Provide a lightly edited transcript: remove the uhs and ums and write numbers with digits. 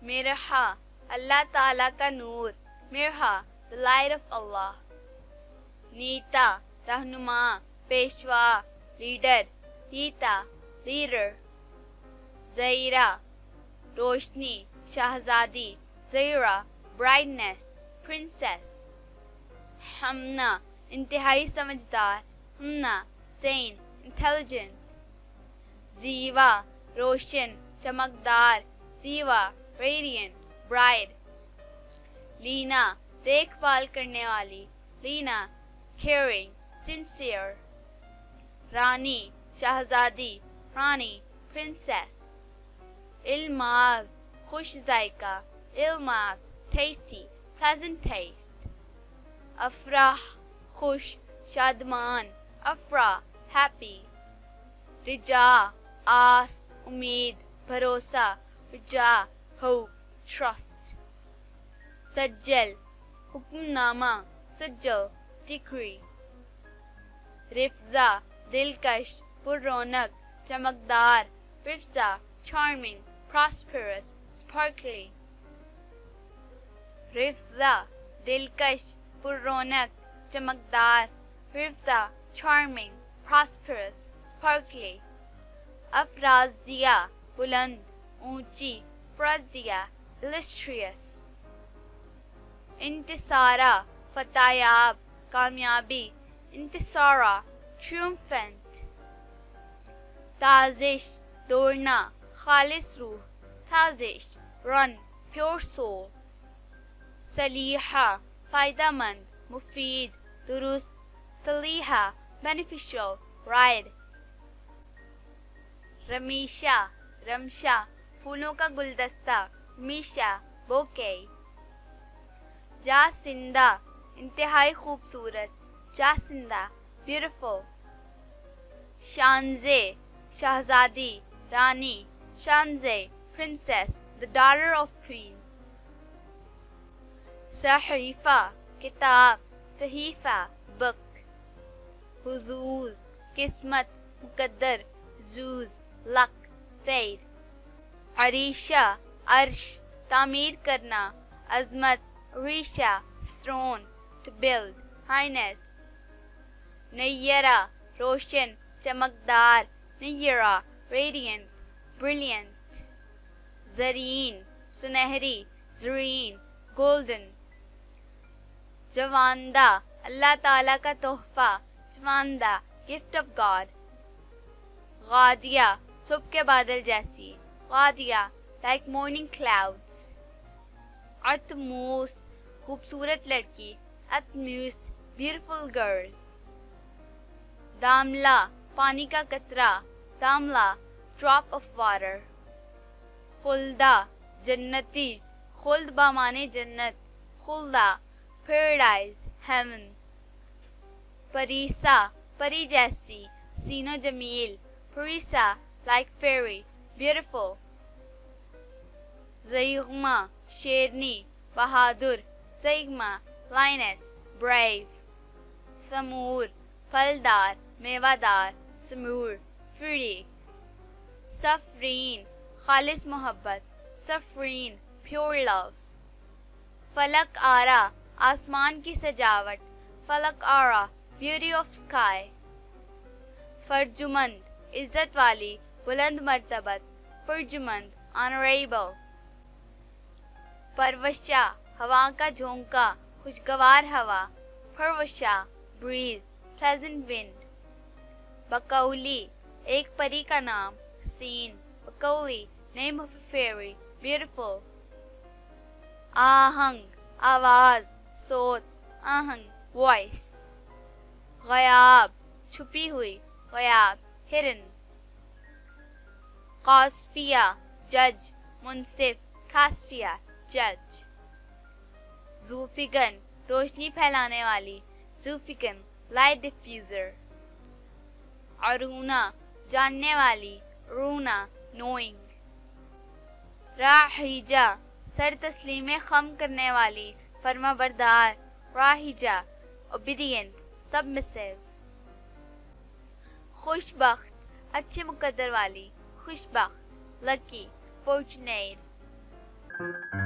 مرحا اللہ تعالیٰ کا نور. مرحا the light of Allah. نیتا رہنما پیشوا لیڈر. نیتا leader. زہرا روشنی شہزادی. Zahra brightness princess. ہمنا انتہائی سمجھدار. Humna sane intelligent. زیوا روشن چمکدار. زیوا radiant bright. لینا دیکھ بھال کرنے والی. لینا caring sincere. رانی شہزادی. رانی princess. الماز خوش ذائقہ. الماز tasty pleasant taste. افراح خوش شادمان. افراح happy. رجا آس امید بھروسہ. رجا hope trust. سجل حکم نامہ. سجل decree. رفزہ دلکش پر رونق چمکدار. رفزہ charming prosperous sparkly. رفزہ دلکش پر رونق چمکدار. رفزہ charming prosperous sparkly. افرازدیہ بلند اونچی. افرازدیہ illustrious. انتصارہ فتح یاب کامیابی. انتصارہ triumphant. تازش دوڑنا خالص روح. تازش run pure soul. صلیحہ فائدہ مند مفید درست. صلیحہ beneficial right. رمیشہ رمشہ پھولوں کا گلدستہ. رمیشہ bouquet. جاسندہ انتہائی خوبصورت. جاسندہ beautiful. شانزے شہزادی رانی. شانزے princess the daughter of queen. صحیفہ کتاب. صحیفہ book. حظوظ قسمت مقدر. حظوظ luck fate. عریشہ عرش تعمیر کرنا. عظمت عریشہ throne to build highness. Nayyara روشن چمکدار. Nayyara radiant brilliant. زرین سنہری. زرین golden. جواندہ اللہ تعالیٰ کا تحفہ. جواندہ gift of God. غادیہ صبح کے بادل جیسی. غادیہ like morning clouds. عطموس خوبصورت لڑکی. عطموس beautiful girl. داملہ پانی کا قطرہ. داملہ drop of water. خلدہ جنتی. خلد بامانے جنت. Khalda paradise heaven. پریسا پری جیسی. سینو جمیل. پریسا like fairy beautiful. زیغمہ شیرنی بہادر. زیغمہ lioness brave. سمور پھلدار میوہ سمور fruity. صفرین خالص محبت. صفرین pure love. فلک آرا آسمان کی سجاوٹ. فلک آرا beauty of sky. فرجمند عزت والی بلند مرتبت. فرجمند honorable. پروشہ ہوا کا جھونکا خوشگوار ہوا. پروشہ breeze pleasant wind. بکولی ایک پری کا نام. حسین. بکولی name of a fairy beautiful. آہنگ آواز صوت. آہنگ voice. غیاب چھپی ہوئی. غیاب hidden. قاصفیہ جج منصف. قاصفیہ judge. ذوفگن روشنی پھیلانے والی. ذوفگن light diffuser. عرونا جاننے والی. عرونا knowing. راحیجہ سر تسلیم خم کرنے والی فرما بردار. راحیجہ obedient submissive. خوش بخت اچھے مقدر والی. خوش بخت lucky fortunate. you.